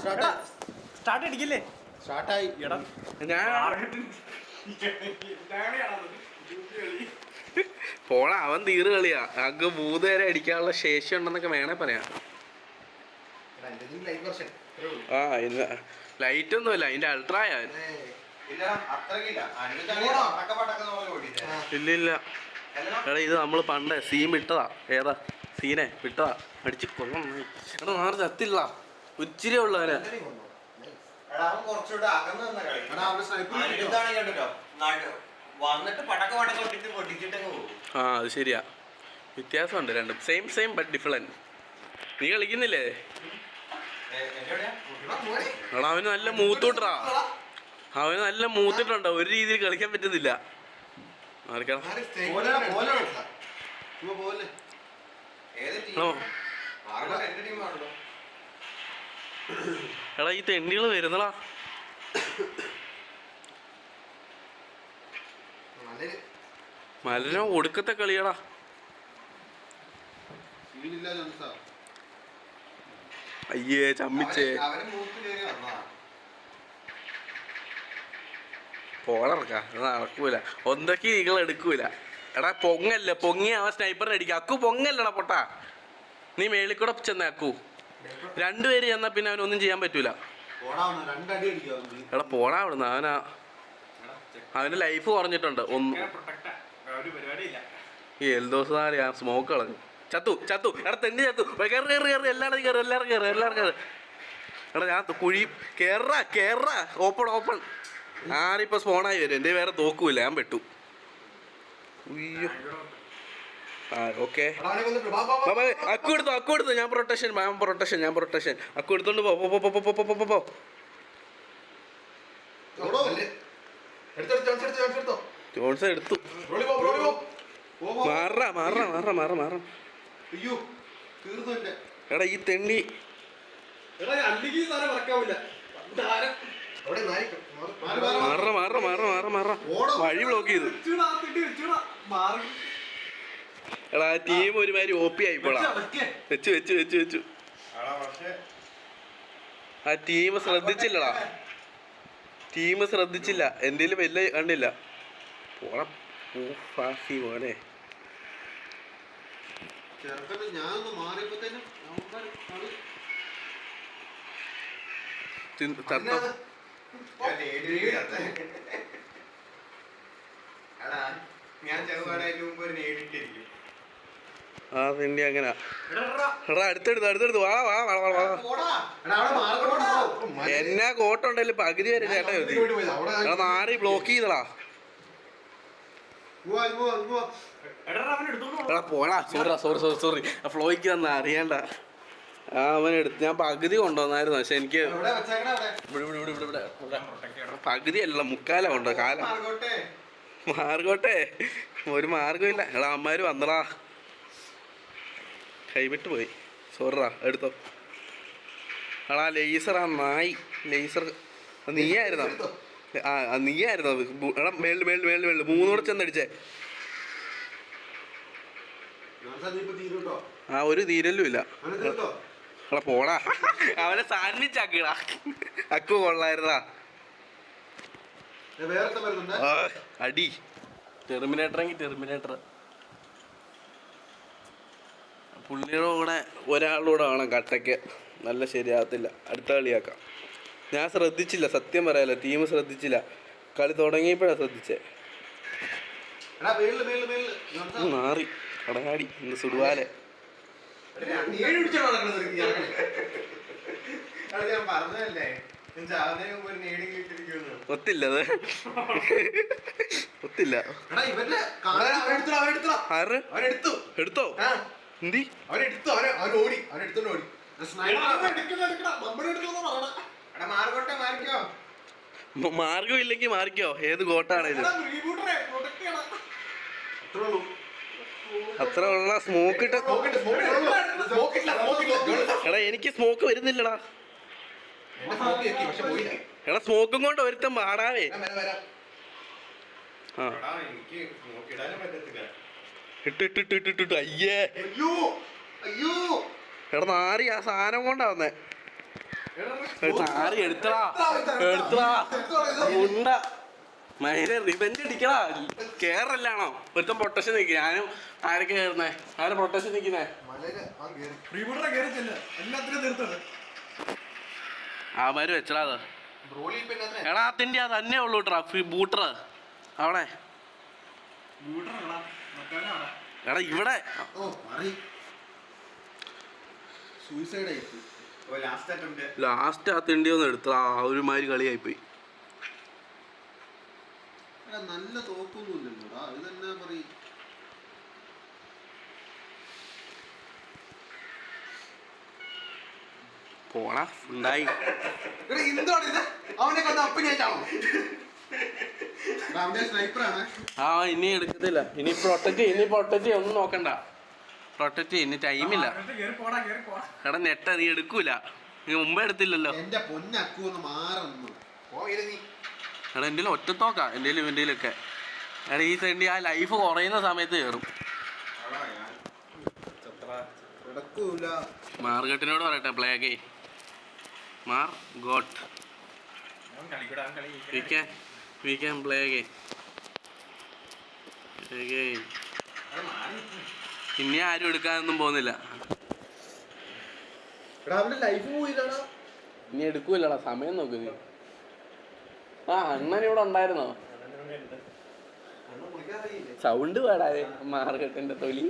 Start അടിക്കില്ലേ? സ്റ്റാർട്ടായി. എടാ പോണ അവൻ തീറ് കളിയാ. അങ്ങ് 3 പേരെ അടിക്കാനുള്ള ശേഷി ഉണ്ടെന്നൊക്കെ വേണേ പറയാം. ആ ഇന്ന് ലൈറ്റ് ഒന്നുമില്ല, അതിന്റെ അൾട്രായാ. ഇല്ല എടാ ഇത് നമ്മള് പണ്ട് സീൻ വിട്ടതാ. ഏതാ സീനെ വിട്ടതാ, അടിച്ച് കൊള്ളണം. എടാ നാറ് ചത്തില്ല, ഇച്ചിരി ഉള്ളവനെ. ആ അത് ശരിയാ, വ്യത്യാസമുണ്ട് രണ്ടും. Same but different. നീ കളിക്കുന്നില്ലേ? എടാ അവന് നല്ല മൂത്തോട്ടാ, അവന് നല്ല മൂത്തിട്ടുണ്ടോ, ഒരു രീതിയിൽ കളിക്കാൻ പറ്റുന്നില്ല. എടാ ഈ തെണ്ടികള് വരുന്നടാ. മലനോ ഒടുക്കത്തെ കളിയടാ. അയ്യേ ചമ്മിച്ചേ. പോളർക്ക അത് നടക്കൂല, ഒന്നൊക്കെ നിങ്ങൾ എടുക്കൂല. എടാ പൊങ്ങല്ല, പൊങ്ങി അവൻ സ്നൈപ്പറിനെ അടിക്കുക. അക്കു പൊങ്ങല്ലടാ പൊട്ടാ, നീ മേളിൽ കൂടെ ചെന്ന അക്കു. 2 പേര് ചെന്നാ പിന്നെ അവനൊന്നും ചെയ്യാൻ പറ്റൂല. എടാ പോടാ അവിടുന്ന്. അവന്റെ ലൈഫ് കുറഞ്ഞിട്ടുണ്ട്. ഈ എൽദോസ് ആ സ്മോക്ക് കളഞ്ഞു. ചത്തു എടാ തെണ്ടി ചത്തു. കയറി എല്ലാവരും കയറി. എടാ ഞാൻ കുഴി കേറാ. ഓപ്പൺ ആരിപ്പോ സ്പോണായി വരും. എൻ്റെ വേറെ തോക്കൂല, ഞാൻ പെട്ടു. അയ്യോ ഓക്കെ അക്കു എടുത്തു. ഞാൻ പ്രൊട്ടക്ഷൻ. അക്കു എടുത്തോണ്ട് പോ. ജോൺസൺ എടുത്തു. മാറാ. എടാ ഈ തെണ്ടി മാറ വഴി ബ്ലോക്ക് ചെയ്തു. എടാ ടീം ഒരുമാതിരി OP ആയിപ്പോളാ. വെച്ചു ആ ടീം ശ്രദ്ധിച്ചില്ല. എന്തേലും വലിയ കണ്ടില്ല. പോണം മോനെ. ആ തിണ്ടി അങ്ങനെ. എടാ അടുത്തെടുത്തു. വാ എന്നാ കോട്ടുണ്ടല്ലോ പകുതി വരെ ചേട്ടാ. എടാ നാറി ബ്ലോക്ക് ചെയ്തടാ. എടാ പോടാ. സോറി ഫ്ലോയ്ക്ക് വന്ന അറിയണ്ട. അവനെടുത്ത് ഞാൻ പകുതി കൊണ്ടുവന്നായിരുന്നു. പക്ഷെ എനിക്ക് പകുതി അല്ല, മുക്കാല കൊണ്ടോ. കാലം മാർഗോട്ടെ, ഒരു മാർഗമില്ല. എടാ അമ്മമാര് വന്നടാ, കൈവിട്ട് പോയി. സോറിടാ, എടുത്തോ. എടാ ലേസറാ നായി. ലേസർ നീയായിരുന്നോ? എടാ മേളിൽ 3 കൂടെ ചെന്നടിച്ചേ. ആ ഒരു തീരല്ലും ഇല്ല. എടാ പോടാ, അവനെ സാൻഡ്വിച്ച് ആക്കിടാ. അക്കു കൊള്ളായിരുന്നാ. അടി ടെർമിനേറ്റർ. പുള്ളിയുടെ കൂടെ ഒരാളൂടെ വേണം കട്ടയ്ക്ക്. നല്ല ശരിയാകത്തില്ല. അടുത്ത കളിയാക്കാം. ഞാൻ ശ്രദ്ധിച്ചില്ല, സത്യം പറയാലോ. ടീം ശ്രദ്ധിച്ചില്ല. കളി തുടങ്ങിയപ്പോഴാണ് ശ്രദ്ധിച്ചേ. മാറി കടകാടി ഇന്ന് സുടുവാലെ. ഒത്തില്ല എടുത്തോ. എന്തി മാർഗം ഇല്ലെങ്കിൽ മാറിക്കോ. ഏത് കോട്ടാണേലും അത്ര ഉള്ള സ്മോക്ക് ഇട്ട്. എടാ എനിക്ക് സ്മോക്ക് വരുന്നില്ലടാ. എടാ സ്മോക്കും കൊണ്ട് ഒരുത്തം പാടാവേ. ഇട്ടിട്ടിട്ടിട്ടിട്ട് അയ്യേ. എടാ നാറി ആ സാധനം കൊണ്ടാ വന്നേ. ആറി എടുത്തടാ ഉണ്ട മൈനെ റിവെഞ്ച് അടിക്കടാ. കേറല്ലാണോ ഒരുത്തം പ്രൊട്ടക്ഷൻ നിൽക്കുക. ഞാനും ആരൊക്കെ കയറുന്നേ? ആരെ പ്രൊട്ടക്ഷൻ നിൽക്കുന്നേ? ആമാര് വെച്ചടാ അത്. എടാ അതിൻ്റെ അത് തന്നെ ഉള്ളൂ ബൂട്ടർ അവിടെ. എടാ ഇവിടെ ലാസ്റ്റ് ആ തിണ്ടി ഒന്ന് എടുത്തടാ. ഒരുമാതിരി കളിയായിപ്പോയി. നല്ല തോക്കൊന്നുമില്ലല്ലോ ഇത് തന്നെ പറയും. പോടാ ഉണ്ടായി. ആ ഇനി എടുക്കത്തില്ല. ഇനി പ്രൊട്ടക്റ്റ് ഒന്നും നോക്കണ്ട. പ്രൊട്ടക്റ്റ് ഇനി ടൈമില്ല. എടാ നെട്ട നീ എടുക്കൂല. നീ മുമ്പേ എടുത്തില്ലല്ലോ. എടാ എൻ്റെ ഒറ്റത്തോക്കാ എന്റെയിലൊക്കെ. എടാ ഈ സെണ്ടി ആ ലൈഫ് കുറയുന്ന സമയത്ത് കയറും. മാർഗട്ടിനോട് പറയട്ടെ പ്ലേഗേ Margot we can play again. ഇനി ആരും എടുക്കാനൊന്നും പോകുന്നില്ല. ഇനി എടുക്കൂലടാ. സമയം നോക്ക് നീ. ആ അണ്ണൻ ഇവിടെ ഉണ്ടായിരുന്നോ? സൗണ്ട് പാടാതെ മാർഗട്ടിന്റെ തൊലി.